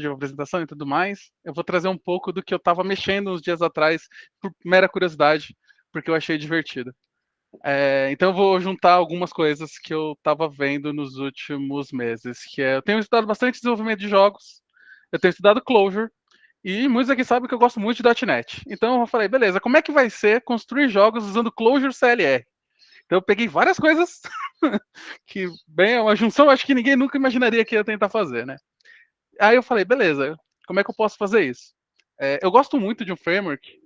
de apresentação e tudo mais, eu vou trazer um pouco do que eu estava mexendo uns dias atrás, por mera curiosidade, porque eu achei divertido. Então eu vou juntar algumas coisas que eu estava vendo nos últimos meses, eu tenho estudado bastante desenvolvimento de jogos, eu tenho estudado Clojure, e muitos aqui sabem que eu gosto muito de .NET. Então eu falei, beleza, como é que vai ser construir jogos usando Clojure CLR? Então eu peguei várias coisas que, bem, é uma junção, acho que ninguém nunca imaginaria que ia tentar fazer, né? Aí eu falei, beleza, como é que eu posso fazer isso? Eu gosto muito de um framework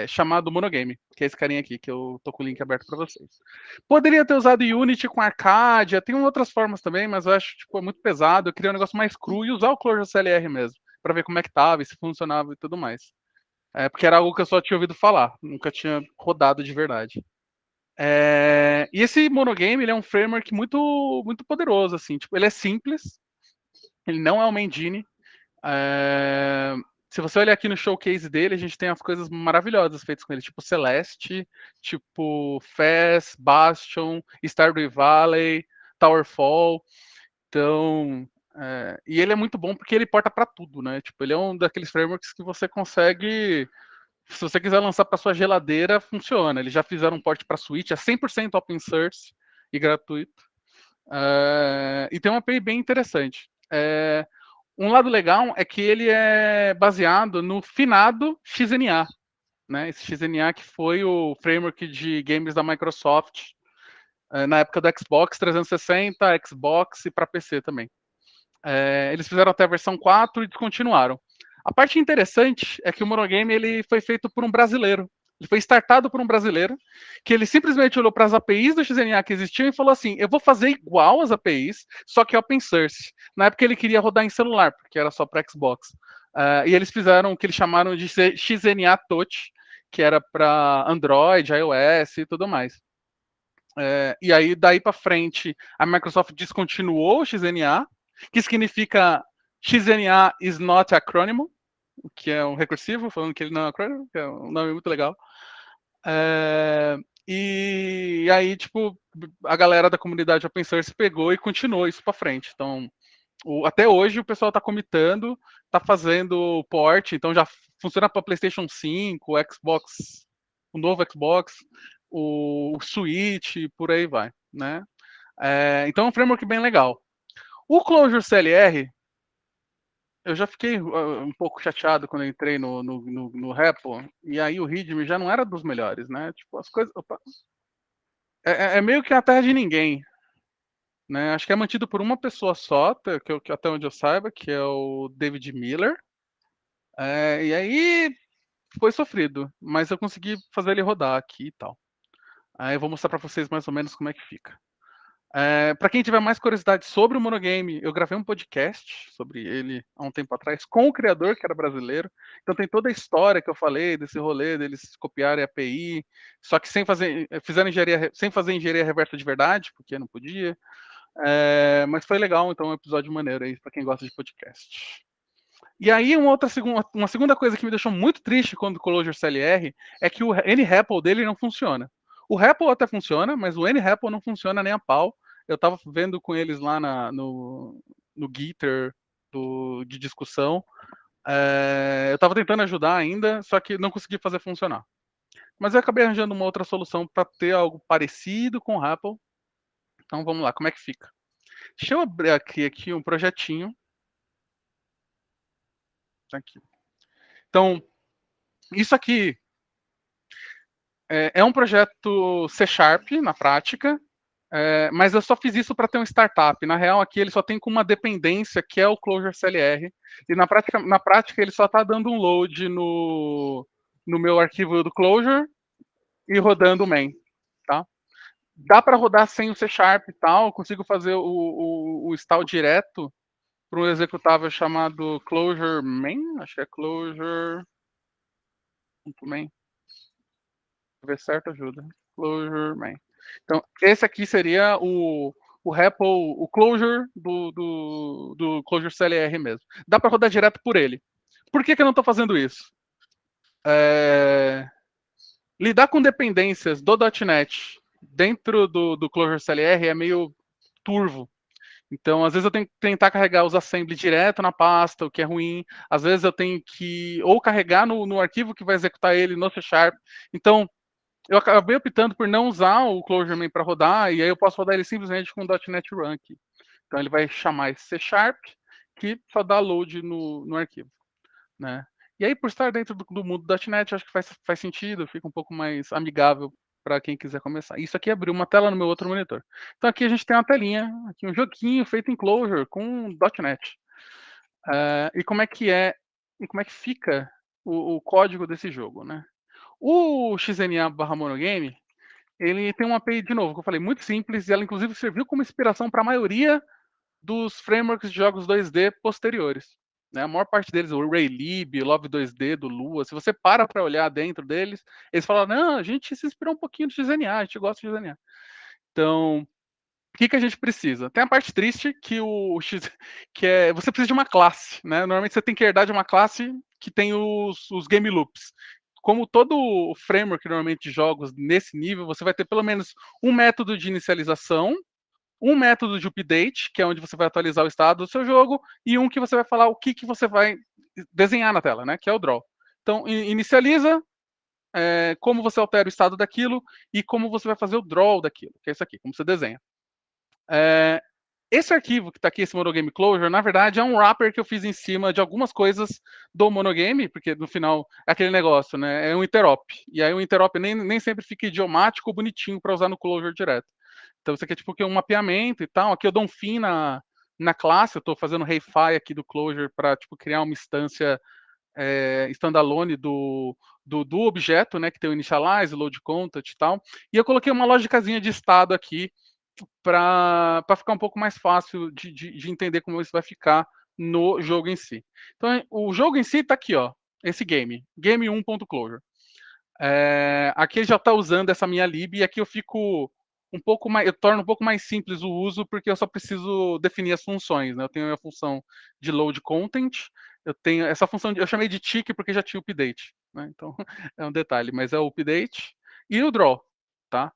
chamado Monogame, que é esse carinha aqui, que eu tô com o link aberto para vocês. Poderia ter usado Unity com Arcadia, tem outras formas também, mas eu acho tipo, muito pesado. Eu queria um negócio mais cru e usar o Clojure CLR mesmo, para ver como é que tava, e se funcionava e tudo mais. Porque era algo que eu só tinha ouvido falar, nunca tinha rodado de verdade. E esse Monogame, ele é um framework muito poderoso, assim, tipo, ele é simples, ele não é uma engine. Se você olhar aqui no showcase dele, a gente tem as coisas maravilhosas feitas com ele, tipo Celeste, tipo Fez, Bastion, Stardew Valley, Towerfall. Então, e ele é muito bom porque ele porta para tudo, né? Tipo, ele é um daqueles frameworks que você consegue, se você quiser lançar para sua geladeira, funciona. Eles já fizeram um port para Switch, é 100% open source e gratuito. E tem uma API bem interessante. Um lado legal é que ele é baseado no finado XNA, né? Esse XNA que foi o framework de games da Microsoft na época do Xbox 360, Xbox e para PC também. Eles fizeram até a versão 4 e descontinuaram. A parte interessante é que o Monogame ele foi feito por um brasileiro. Ele foi startado por um brasileiro, que ele simplesmente olhou para as APIs do XNA que existiam e falou assim: eu vou fazer igual as APIs, só que open source. Na época ele queria rodar em celular, porque era só para Xbox. E eles fizeram o que eles chamaram de XNA Touch, que era para Android, iOS e tudo mais. E aí, daí para frente, a Microsoft descontinuou o XNA, que significa XNA is not acrônimo, que é um recursivo, falando que ele não é acrônimo, que é um nome muito legal. E aí, tipo, a galera da comunidade open source pegou e continuou isso para frente. Então, até hoje o pessoal está comitando, está fazendo port, então já funciona para PlayStation 5, Xbox, o novo Xbox, o Switch, por aí vai, né? Então é um framework bem legal. O Clojure CLR, eu já fiquei um pouco chateado quando eu entrei no repo, e aí o README já não era dos melhores, né? Tipo, as coisas. Opa, é meio que a terra de ninguém, né? Acho que é mantido por uma pessoa só, até onde eu saiba, que é o David Miller. E aí foi sofrido, mas eu consegui fazer ele rodar aqui e tal. Aí eu vou mostrar para vocês mais ou menos como é que fica. Para quem tiver mais curiosidade sobre o Monogame, eu gravei um podcast sobre ele há um tempo atrás com o criador, que era brasileiro. Então tem toda a história que eu falei desse rolê deles copiarem a API, só que fizeram engenharia, sem fazer engenharia reversa de verdade, porque não podia. Mas foi legal, então é um episódio maneiro aí para quem gosta de podcast. E aí uma segunda coisa que me deixou muito triste quando o Clojure CLR é que o NREPL dele não funciona. O REPL até funciona, mas o NREPL não funciona nem a pau. Eu estava vendo com eles lá no Gitter de discussão. Eu estava tentando ajudar ainda, só que não consegui fazer funcionar. Mas eu acabei arranjando uma outra solução para ter algo parecido com o REPL. Então vamos lá, como é que fica? Deixa eu abrir aqui um projetinho. Aqui. Então, isso aqui é um projeto C Sharp na prática, mas eu só fiz isso para ter um startup. Na real, aqui ele só tem com uma dependência que é o Clojure CLR, e na prática ele só está dando um load no meu arquivo do Clojure e rodando o main. Tá? Dá para rodar sem o C Sharp e tal, consigo fazer o install direto para um executável chamado Clojure main, acho que é Clojure.main. Ver certo ajuda. Clojure main. Então, esse aqui seria o REPL, o Clojure do Clojure CLR mesmo. Dá para rodar direto por ele. Por que eu não estou fazendo isso? Lidar com dependências do .NET dentro do Clojure CLR é meio turvo. Então, às vezes eu tenho que tentar carregar os assembly direto na pasta, o que é ruim. Às vezes eu tenho que ou carregar no arquivo que vai executar ele no C Sharp. Então, eu acabei optando por não usar o ClojureMan para rodar, e aí eu posso rodar ele simplesmente com o .NET Run aqui. Então ele vai chamar esse C Sharp, que só dá load no arquivo, né? E aí, por estar dentro do mundo .NET, acho que faz sentido, fica um pouco mais amigável para quem quiser começar. Isso aqui abriu uma tela no meu outro monitor. Então aqui a gente tem uma telinha, aqui um joguinho feito em Clojure com .NET. E como é que fica o código desse jogo, né? O XNA/monogame, ele tem uma API, de novo, que eu falei, muito simples, e ela inclusive serviu como inspiração para a maioria dos frameworks de jogos 2D posteriores. Né? A maior parte deles, o Raylib, Love 2D, do Lua, se você para olhar dentro deles, eles falam, não, a gente se inspirou um pouquinho no XNA, a gente gosta do XNA. Então, o que a gente precisa? Tem a parte triste que que é você precisa de uma classe, né? Normalmente você tem que herdar de uma classe que tem os game loops. Como todo framework normalmente de jogos nesse nível, você vai ter pelo menos um método de inicialização, um método de update, que é onde você vai atualizar o estado do seu jogo, e um que você vai falar o que você vai desenhar na tela, né? Que é o draw. Então, inicializa, como você altera o estado daquilo e como você vai fazer o draw daquilo, que é isso aqui, como você desenha. Esse arquivo que está aqui, esse Monogame Closure, na verdade é um wrapper que eu fiz em cima de algumas coisas do Monogame, porque no final é aquele negócio, né? É um interop. E aí o interop nem sempre fica idiomático ou bonitinho para usar no Closure direto. Então isso aqui é tipo um mapeamento e tal. Aqui eu dou um fim na classe, eu estou fazendo hi-fi aqui do Closure para tipo, criar uma instância standalone do objeto, né? Que tem o initialize, load content e tal. E eu coloquei uma lógicazinha de estado aqui para ficar um pouco mais fácil de entender como isso vai ficar no jogo em si. Então, o jogo em si está aqui, ó, esse game 1.closure. Aqui ele já está usando essa minha lib, e aqui eu fico um pouco mais, eu torno um pouco mais simples o uso, porque eu só preciso definir as funções, né? Eu tenho a função de load content, eu tenho essa função, eu chamei de tick porque já tinha update, né? Então é um detalhe, mas é o update e o draw, tá?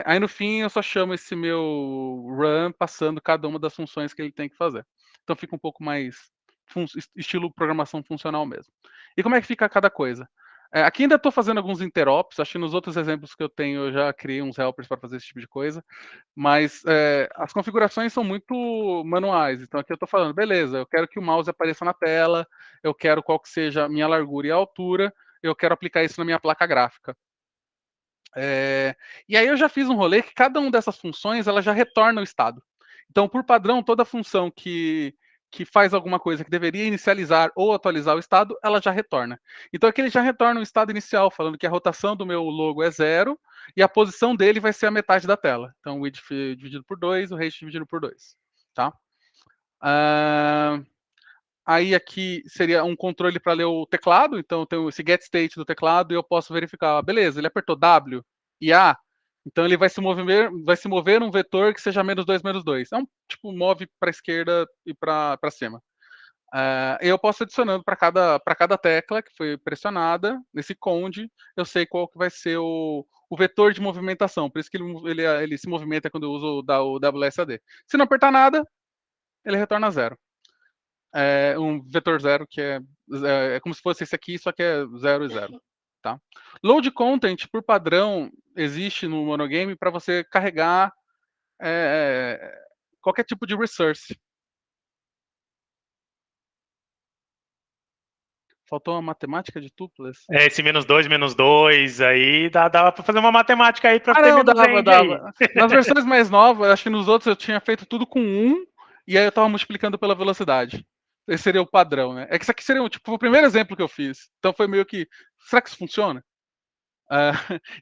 Aí no fim eu só chamo esse meu run passando cada uma das funções que ele tem que fazer. Então fica um pouco mais estilo programação funcional mesmo. E como é que fica cada coisa? Aqui ainda estou fazendo alguns interops, acho que nos outros exemplos que eu tenho eu já criei uns helpers para fazer esse tipo de coisa, mas as configurações são muito manuais, então aqui eu estou falando, beleza, eu quero que o mouse apareça na tela, eu quero qual que seja a minha largura e a altura, eu quero aplicar isso na minha placa gráfica. E aí eu já fiz um rolê que cada uma dessas funções ela já retorna o estado. Então, por padrão, toda função que faz alguma coisa que deveria inicializar ou atualizar o estado, ela já retorna. Então aqui ele já retorna o estado inicial, falando que a rotação do meu logo é 0 e a posição dele vai ser a metade da tela. Então o width dividido por 2, o height dividido por 2. Tá? Aí aqui seria um controle para ler o teclado, então eu tenho esse get state do teclado e eu posso verificar, beleza, ele apertou W e A, então ele vai se mover um vetor que seja -2, -2. É um tipo, move para a esquerda e para cima. Eu posso adicionando para cada tecla que foi pressionada, nesse conde, eu sei qual que vai ser o vetor de movimentação, por isso que ele se movimenta quando eu uso o WSAD. Se não apertar nada, ele retorna 0. Um vetor 0 que é como se fosse esse aqui, só que é 0 e 0. Tá? Load content, por padrão, existe no monogame para você carregar qualquer tipo de resource. Faltou uma matemática de tuplas? Esse -2, aí dava pra fazer uma matemática aí pra ter Não, menos dava, end aí. dava. Nas versões mais novas, acho que nos outros eu tinha feito tudo com 1, e aí eu tava multiplicando pela velocidade. Esse seria o padrão, né? É que isso aqui seria tipo, o primeiro exemplo que eu fiz. Então foi meio que, será que isso funciona?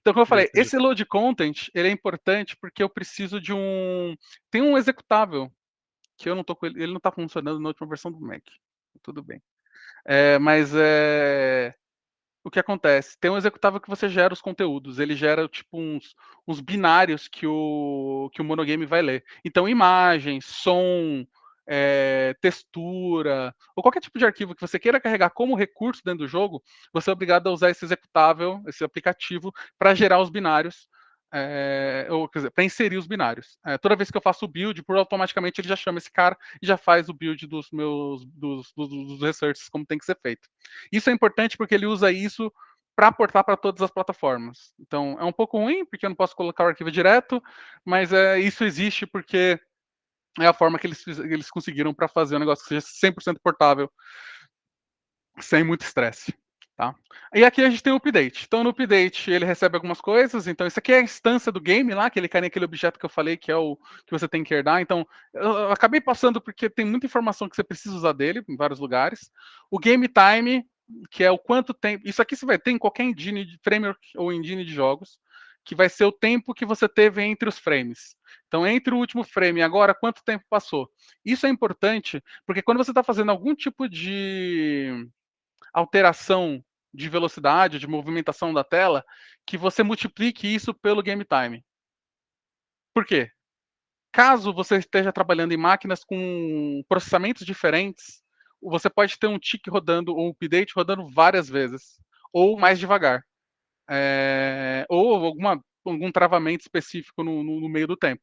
Então, como eu falei, Justo, esse justo. load content, ele é importante porque eu preciso de um... Tem um executável, que eu não tô com ele não tá funcionando na última versão do Mac. Tudo bem. Mas o que acontece? Tem um executável que você gera os conteúdos, ele gera tipo uns binários que o monogame vai ler. Então, imagem, som, textura, ou qualquer tipo de arquivo que você queira carregar como recurso dentro do jogo, você é obrigado a usar esse executável, esse aplicativo, para gerar os binários. quer dizer, para inserir os binários. Toda vez que eu faço o build, por automaticamente ele já chama esse cara e já faz o build dos meus dos researches como tem que ser feito. Isso é importante porque ele usa isso para portar para todas as plataformas. Então é um pouco ruim porque eu não posso colocar o arquivo direto, mas isso existe porque é a forma que eles conseguiram para fazer um negócio que seja 100% portável, sem muito estresse. Tá? E aqui a gente tem o update. Então, no update, ele recebe algumas coisas. Então, isso aqui é a instância do game lá, aquele carinha, aquele objeto que eu falei que é o que você tem que herdar. Então, eu acabei passando porque tem muita informação que você precisa usar dele em vários lugares. O game time, que é o quanto tempo. Isso aqui você vai ter em qualquer engine de framework ou engine de jogos, que vai ser o tempo que você teve entre os frames. Então, entre o último frame e agora, quanto tempo passou? Isso é importante, porque quando você está fazendo algum tipo de alteração de velocidade, de movimentação da tela, que você multiplique isso pelo game time. Por quê? Caso você esteja trabalhando em máquinas com processamentos diferentes, você pode ter um tick rodando ou um update rodando várias vezes, ou mais devagar, ou algum travamento específico no meio do tempo.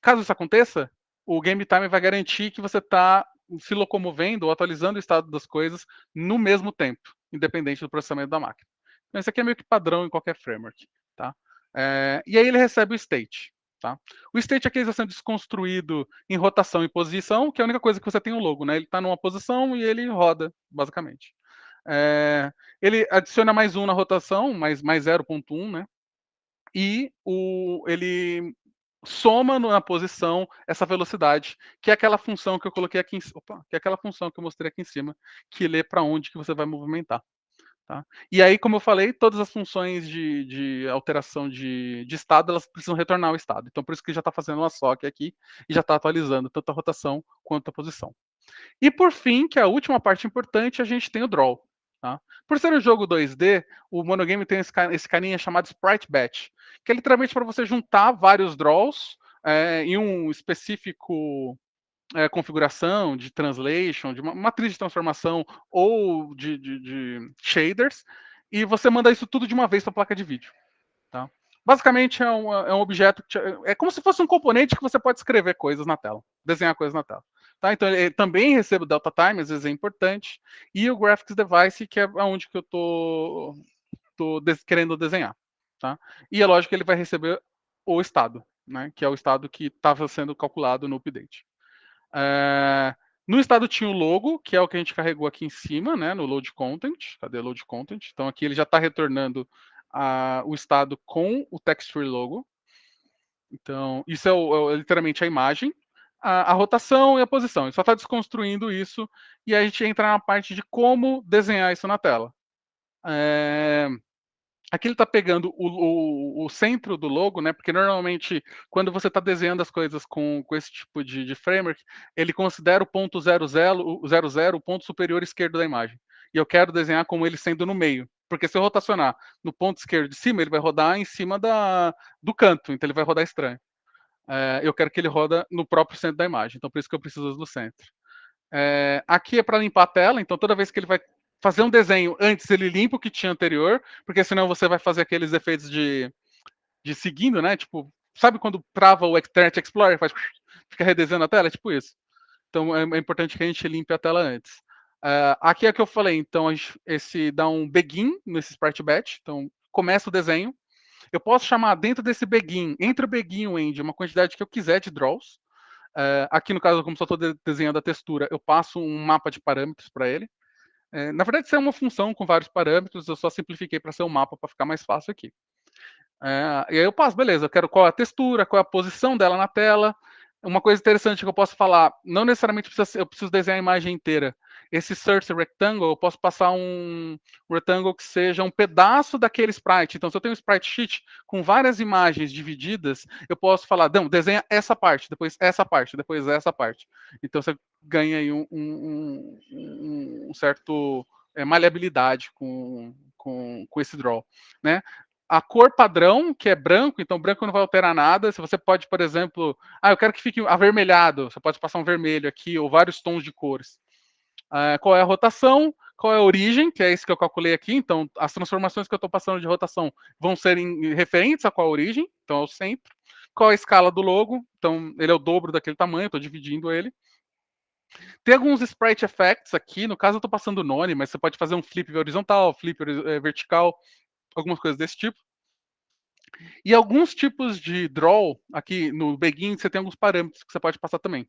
Caso isso aconteça, o game time vai garantir que você está se locomovendo ou atualizando o estado das coisas no mesmo tempo, independente do processamento da máquina. Então, isso aqui é meio que padrão em qualquer framework. Tá? E aí ele recebe o state. Tá? O state aqui está sendo desconstruído em rotação e posição, que é a única coisa que você tem o logo. Né? Ele está numa posição e ele roda, basicamente. Ele adiciona mais 1 na rotação, mais 0,1, né? E ele soma na posição essa velocidade, que é aquela função que eu coloquei aqui que é aquela função que eu mostrei aqui em cima, que lê para onde que você vai movimentar. Tá? E aí, como eu falei, todas as funções de alteração de estado, elas precisam retornar ao estado. Então, por isso que já está fazendo uma SOC aqui e já está atualizando tanto a rotação quanto a posição. E por fim, que é a última parte importante, a gente tem o draw. Tá? Por ser um jogo 2D, o monogame tem esse carinha chamado Sprite Batch, que é literalmente para você juntar vários draws em um específico configuração de translation, de uma matriz de transformação ou de shaders, e você manda isso tudo de uma vez para a placa de vídeo. Tá? Basicamente é um objeto, é como se fosse um componente que você pode escrever coisas na tela, desenhar coisas na tela. Tá? Então ele também recebe o delta time, às vezes é importante, e o graphics device, que é onde que eu tô querendo desenhar. Tá? E é lógico que ele vai receber o estado, né? Que é o estado que estava sendo calculado no update. No estado tinha o logo, que é o que a gente carregou aqui em cima, né, no load content. Cadê o load content? Então aqui ele já está retornando o estado com o texture logo. Então isso é literalmente a imagem, a rotação e a posição. Ele só está desconstruindo isso e a gente entra na parte de como desenhar isso na tela. Aqui ele está pegando o centro do logo, né? Porque normalmente, quando você está desenhando as coisas com esse tipo de framework, ele considera o ponto 00 o ponto superior esquerdo da imagem. E eu quero desenhar como ele sendo no meio. Porque se eu rotacionar no ponto esquerdo de cima, ele vai rodar em cima do canto, então ele vai rodar estranho. Eu quero que ele roda no próprio centro da imagem, então por isso que eu preciso do centro. Aqui é para limpar a tela, então toda vez que ele vai fazer um desenho antes, ele limpa o que tinha anterior, porque senão você vai fazer aqueles efeitos de seguindo, né? Tipo, sabe quando trava o Internet Explorer, fica redesenhando a tela? É tipo isso. Então é importante que a gente limpe a tela antes. Aqui é o que eu falei, então esse dá um begin nesse Sprite Batch, então começa o desenho. Eu posso chamar dentro desse begin, entre o begin e o end, uma quantidade que eu quiser de draws. Aqui no caso, como só estou desenhando a textura, eu passo um mapa de parâmetros para ele. Na verdade, isso é uma função com vários parâmetros, eu só simplifiquei para ser um mapa para ficar mais fácil aqui. E aí eu passo, beleza, eu quero qual é a textura, qual é a posição dela na tela. Uma coisa interessante que eu posso falar, não necessariamente eu preciso desenhar a imagem inteira. Esse search rectangle, eu posso passar um rectangle que seja um pedaço daquele sprite. Então, se eu tenho um sprite sheet com várias imagens divididas, eu posso falar, não, desenha essa parte, depois essa parte, depois essa parte. Então, você ganha aí um certo maleabilidade com esse draw, né? A cor padrão, que é branco, então branco não vai alterar nada. Se você pode, por exemplo, eu quero que fique avermelhado, você pode passar um vermelho aqui, ou vários tons de cores. Qual é a rotação, qual é a origem, que é isso que eu calculei aqui. Então, as transformações que eu estou passando de rotação vão ser referentes a qual origem, então é o centro. Qual é a escala do logo, então ele é o dobro daquele tamanho, estou dividindo ele. Tem alguns sprite effects aqui, no caso eu estou passando none, mas você pode fazer um flip horizontal, flip vertical, algumas coisas desse tipo. E alguns tipos de draw, aqui no Begin você tem alguns parâmetros que você pode passar também.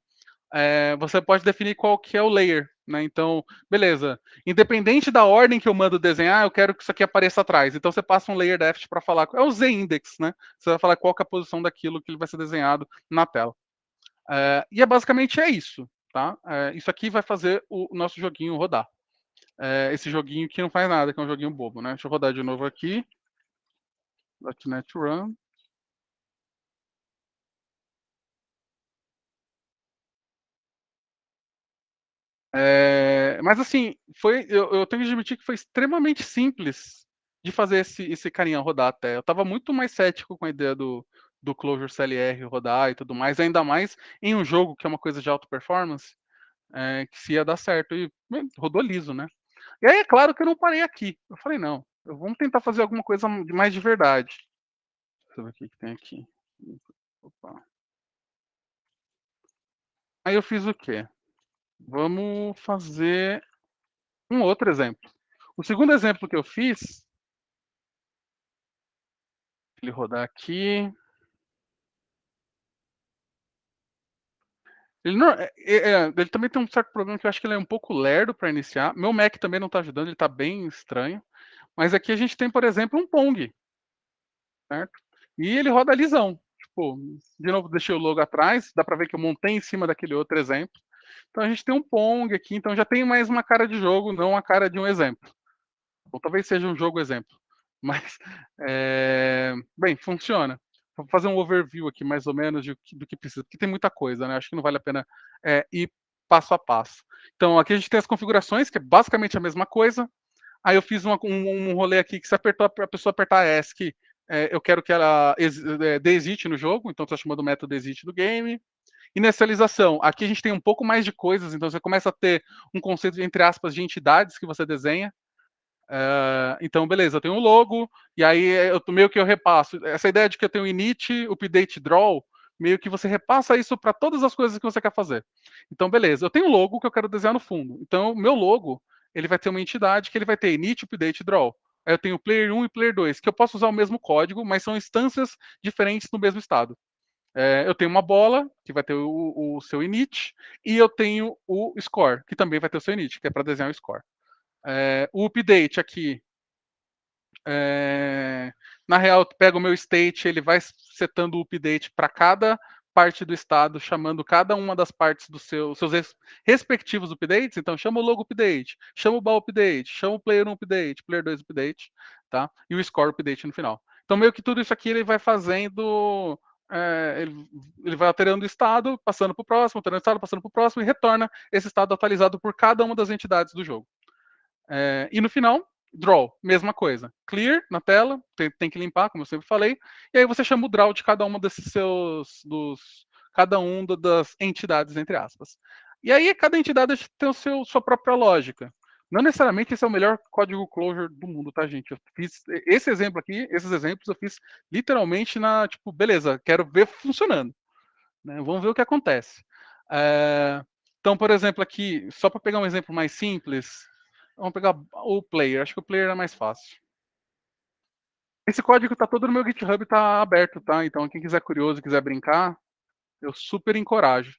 Você pode definir qual que é o layer, né? Então, beleza. Independente da ordem que eu mando desenhar, eu quero que isso aqui apareça atrás. Então você passa um layer deft para falar. É o z-index, né? Você vai falar qual que é a posição daquilo que ele vai ser desenhado na tela. E basicamente é isso, tá? Isso aqui vai fazer o nosso joguinho rodar. Esse joguinho que não faz nada, que é um joguinho bobo, né? Deixa eu rodar de novo aqui. .NET Run. Mas assim, eu tenho que admitir que foi extremamente simples de fazer esse carinha rodar até. Eu estava muito mais cético com a ideia do Clojure CLR rodar e tudo mais, ainda mais em um jogo que é uma coisa de alta performance, que se ia dar certo. E rodou liso, né? E aí é claro que eu não parei aqui. Eu falei, não, vamos tentar fazer alguma coisa mais de verdade. Deixa eu ver o que tem aqui. Opa. Aí eu fiz o quê? Vamos fazer um outro exemplo. O segundo exemplo que eu fiz, ele rodar aqui. Ele também tem um certo problema que eu acho que ele é um pouco lerdo para iniciar. Meu Mac também não está ajudando, ele está bem estranho. Mas aqui a gente tem, por exemplo, um Pong, certo? E ele roda lisão. Tipo, de novo, deixei o logo atrás, dá para ver que eu montei em cima daquele outro exemplo. Então a gente tem um Pong aqui, então já tem mais uma cara de jogo, não a cara de um exemplo. Ou talvez seja um jogo exemplo. Mas, bem, funciona. Vou fazer um overview aqui, mais ou menos, do que precisa, porque tem muita coisa, né? Acho que não vale a pena ir passo a passo. Então, aqui a gente tem as configurações, que é basicamente a mesma coisa. Aí eu fiz um rolê aqui que se apertou a pessoa apertar ESC, eu quero que ela dê exit no jogo, então estou chamando o método exit do game. Inicialização, aqui a gente tem um pouco mais de coisas, então você começa a ter um conceito, entre aspas, de entidades que você desenha. Então, beleza, eu tenho um logo, e aí meio que eu repasso. Essa ideia de que eu tenho init, update, draw, meio que você repassa isso para todas as coisas que você quer fazer. Então, beleza, eu tenho um logo que eu quero desenhar no fundo. Então, o meu logo, ele vai ter uma entidade que ele vai ter init, update, draw. Aí eu tenho player 1 e player 2, que eu posso usar o mesmo código, mas são instâncias diferentes no mesmo estado. Eu tenho uma bola, que vai ter o seu init, e eu tenho o score, que também vai ter o seu init, que é para desenhar o score. O update aqui, na real, pega o meu state, ele vai setando o update para cada parte do estado, chamando cada uma das partes dos seus respectivos updates. Então, chama o logo update, chama o ball update, chama o player 1 update, player 2 update, tá? E o score update no final. Então, meio que tudo isso aqui ele vai fazendo. Ele vai alterando o estado, passando para o próximo, alterando o estado, passando para o próximo, e retorna esse estado atualizado por cada uma das entidades do jogo. E no final, draw, mesma coisa. Clear na tela, tem que limpar, como eu sempre falei. E aí você chama o draw de cada uma desses cada um das entidades, entre aspas. E aí cada entidade tem sua própria lógica. Não necessariamente esse é o melhor código Clojure do mundo, tá, gente? Eu fiz esse exemplo aqui, esses exemplos eu fiz literalmente tipo, beleza, quero ver funcionando. Né? Vamos ver o que acontece. Então, por exemplo, aqui, só para pegar um exemplo mais simples, vamos pegar o player. Acho que o player é mais fácil. Esse código está todo no meu GitHub, está aberto, tá? Então, quem quiser curioso, quiser brincar, eu super encorajo.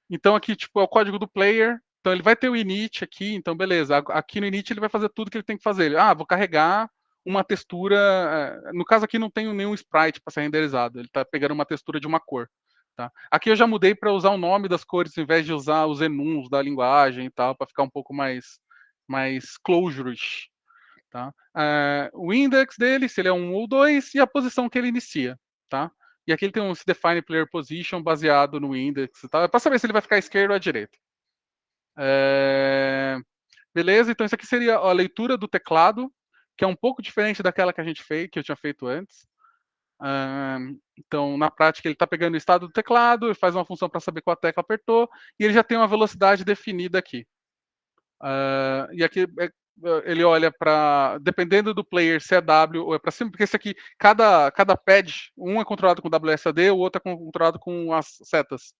Então, aqui, tipo, é o código do player. Então, ele vai ter o init aqui. Então, beleza. Aqui no init, ele vai fazer tudo que ele tem que fazer. Vou carregar uma textura. No caso, aqui não tem nenhum sprite para ser renderizado. Ele está pegando uma textura de uma cor. Tá? Aqui eu já mudei para usar o nome das cores, ao invés de usar os enums da linguagem e tal, para ficar um pouco mais closure. Tá? O index dele, se ele é 1 ou 2, e a posição que ele inicia. Tá? E aqui ele tem um define player position baseado no index. Tá? Para saber se ele vai ficar à esquerda ou à direita. Beleza? Então isso aqui seria a leitura do teclado, que é um pouco diferente daquela que a gente fez, que eu tinha feito antes. Então, na prática, ele está pegando o estado do teclado, ele faz uma função para saber qual tecla apertou, e ele já tem uma velocidade definida aqui. E aqui ele olha para, dependendo do player, se é W ou é para cima, porque esse aqui, cada pad, um é controlado com WSAD, o outro é controlado com as setas.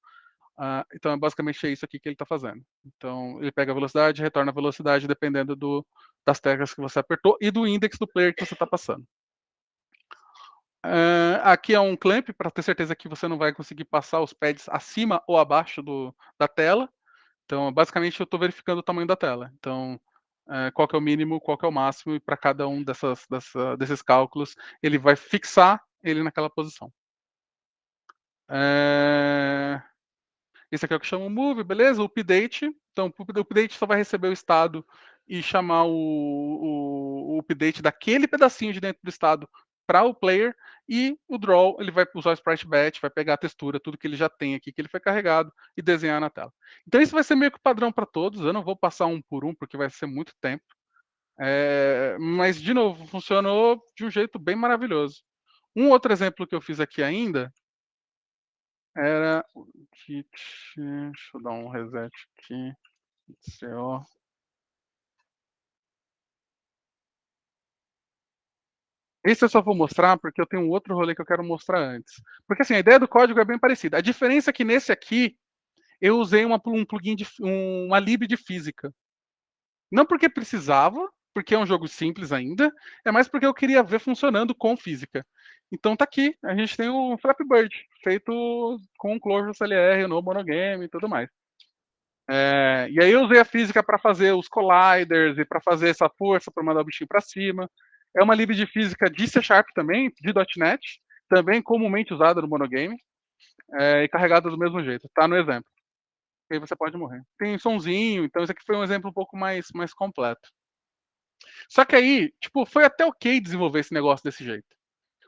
Então, é basicamente isso aqui que ele está fazendo. Então, ele pega a velocidade, retorna a velocidade, dependendo das teclas que você apertou e do index do player que você está passando. Aqui é um clamp, para ter certeza que você não vai conseguir passar os pads acima ou abaixo da tela. Então, basicamente, eu estou verificando o tamanho da tela. Então, qual que é o mínimo, qual que é o máximo, e para cada um desses cálculos, ele vai fixar ele naquela posição. Esse aqui é o que chama o move, beleza? O update. Então, o update só vai receber o estado e chamar o update daquele pedacinho de dentro do estado para o player. E o draw, ele vai usar o sprite batch, vai pegar a textura, tudo que ele já tem aqui, que ele foi carregado, e desenhar na tela. Então, isso vai ser meio que padrão para todos. Eu não vou passar um por um, porque vai ser muito tempo. Mas, de novo, funcionou de um jeito bem maravilhoso. Um outro exemplo que eu fiz aqui ainda era o kit. Deixa eu dar um reset aqui. CO. Esse eu só vou mostrar porque eu tenho um outro rolê que eu quero mostrar antes. Porque assim, a ideia do código é bem parecida. A diferença é que nesse aqui eu usei um plugin uma lib de física. Não porque precisava, porque é um jogo simples ainda, é mais porque eu queria ver funcionando com física. Então tá aqui, a gente tem o Flappy Bird, feito com Clojure CLR, no monogame e tudo mais. E aí eu usei a física para fazer os colliders e para fazer essa força para mandar o bichinho para cima. É uma lib de física de C# também, de .NET, também comumente usada no monogame, e carregada do mesmo jeito. Tá no exemplo. E aí você pode morrer. Tem sonzinho, então esse aqui foi um exemplo um pouco mais completo. Só que aí, tipo, foi até ok desenvolver esse negócio desse jeito.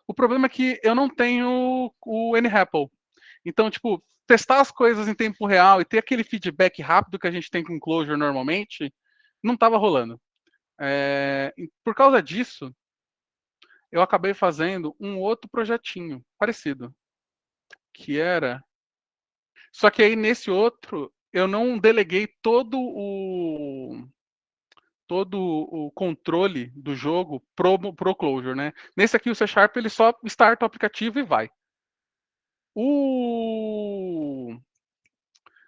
O problema é que eu não tenho o NRapple. Então, tipo, testar as coisas em tempo real e ter aquele feedback rápido que a gente tem com Clojure normalmente, não estava rolando. Por causa disso, eu acabei fazendo um outro projetinho parecido, que era. Só que aí nesse outro, eu não deleguei todo o controle do jogo pro Clojure, né? Nesse aqui o C# ele só starta o aplicativo e vai.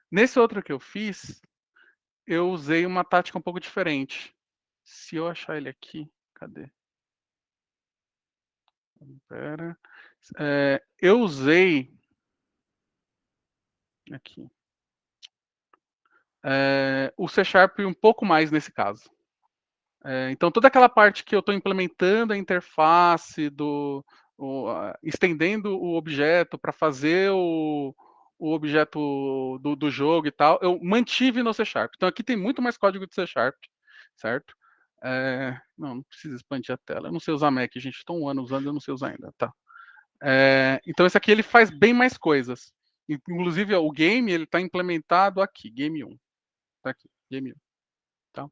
Nesse outro que eu fiz, eu usei uma tática um pouco diferente. Se eu achar ele aqui, cadê? Pera. Eu usei aqui. O C# um pouco mais nesse caso. Então, toda aquela parte que eu estou implementando a interface, estendendo o objeto para fazer o objeto do jogo e tal, eu mantive no C#. Então, aqui tem muito mais código de C#, certo? Não precisa expandir a tela. Eu não sei usar Mac, gente. Estou um ano usando, eu não sei usar ainda. Tá. Então, esse aqui ele faz bem mais coisas. Inclusive, o game ele está implementado aqui, Game 1. Tá aqui, Game 1. Tá?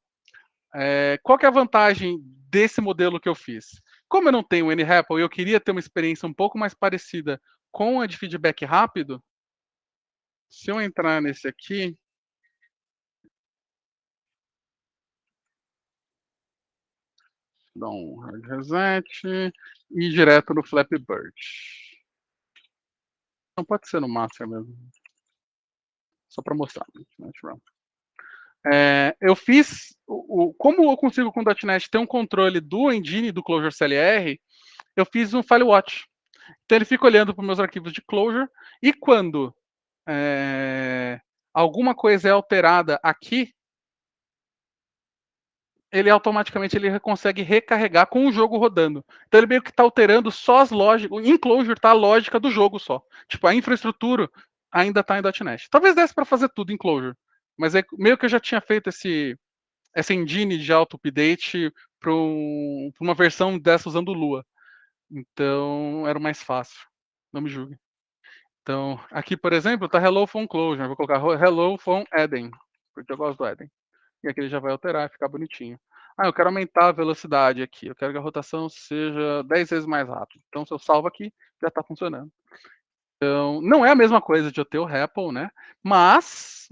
Qual que é a vantagem desse modelo que eu fiz? Como eu não tenho o NRapple e eu queria ter uma experiência um pouco mais parecida com a de feedback rápido, se eu entrar nesse aqui, dar um hard reset e ir direto no Flappy Bird. Não pode ser no master mesmo. Só para mostrar. Eu fiz, como eu consigo com o .NET ter um controle do engine do Clojure CLR, eu fiz um file watch. Então ele fica olhando para os meus arquivos de Clojure e quando alguma coisa é alterada aqui, ele automaticamente ele consegue recarregar com o jogo rodando. Então ele meio que está alterando só as lógicas. Em Clojure está a lógica do jogo só. Tipo, a infraestrutura ainda está em .NET. Talvez desse para fazer tudo em Clojure. Mas meio que eu já tinha feito essa engine de auto-update para uma versão dessa usando o Lua. Então era mais fácil. Não me julgue. Então, aqui, por exemplo, está Hello Phone Closure. Vou colocar Hello Phone Eden, porque eu gosto do Eden. E aqui ele já vai alterar e ficar bonitinho. Eu quero aumentar a velocidade aqui. Eu quero que a rotação seja 10 vezes mais rápida. Então, se eu salvo aqui, já está funcionando. Então, não é a mesma coisa de eu ter o REPL, né? Mas,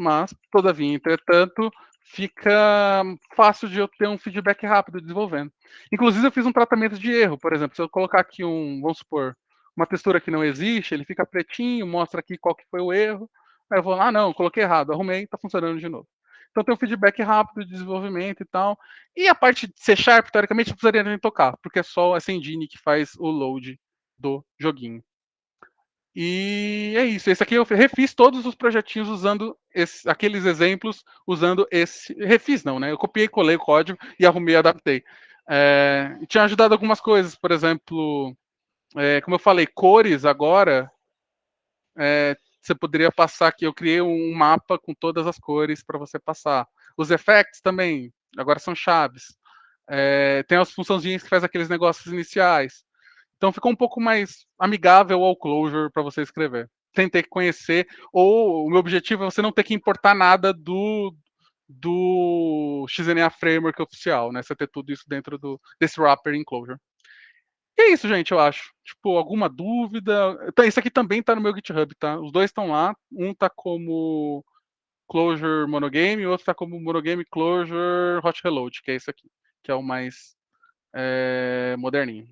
todavia, entretanto, fica fácil de eu ter um feedback rápido desenvolvendo. Inclusive, eu fiz um tratamento de erro, por exemplo, se eu colocar aqui vamos supor, uma textura que não existe, ele fica pretinho, mostra aqui qual que foi o erro. Aí eu vou lá, não, coloquei errado, arrumei, está funcionando de novo. Então tem um feedback rápido de desenvolvimento e tal. E a parte de C Sharp, teoricamente, não precisaria nem tocar, porque é só essa engine que faz o load do joguinho. E é isso. Esse aqui eu refiz todos os projetinhos usando aqueles exemplos, usando esse. Refiz não, né? Eu copiei, colei o código e arrumei e adaptei. Tinha ajudado algumas coisas, por exemplo, como eu falei, cores agora. Você poderia passar aqui. Eu criei um mapa com todas as cores para você passar. Os effects também, agora são chaves. Tem as funçãozinhas que faz aqueles negócios iniciais. Então ficou um pouco mais amigável ao Clojure para você escrever, sem ter que conhecer, ou o meu objetivo é você não ter que importar nada do XNA Framework oficial, né? Você ter tudo isso dentro desse wrapper em Clojure. E é isso, gente, eu acho. Tipo, alguma dúvida? Então, isso aqui também tá no meu GitHub, tá? Os dois estão lá. Um tá como Clojure Monogame, e o outro tá como Monogame Clojure Hot Reload, que é esse aqui, que é o mais moderninho.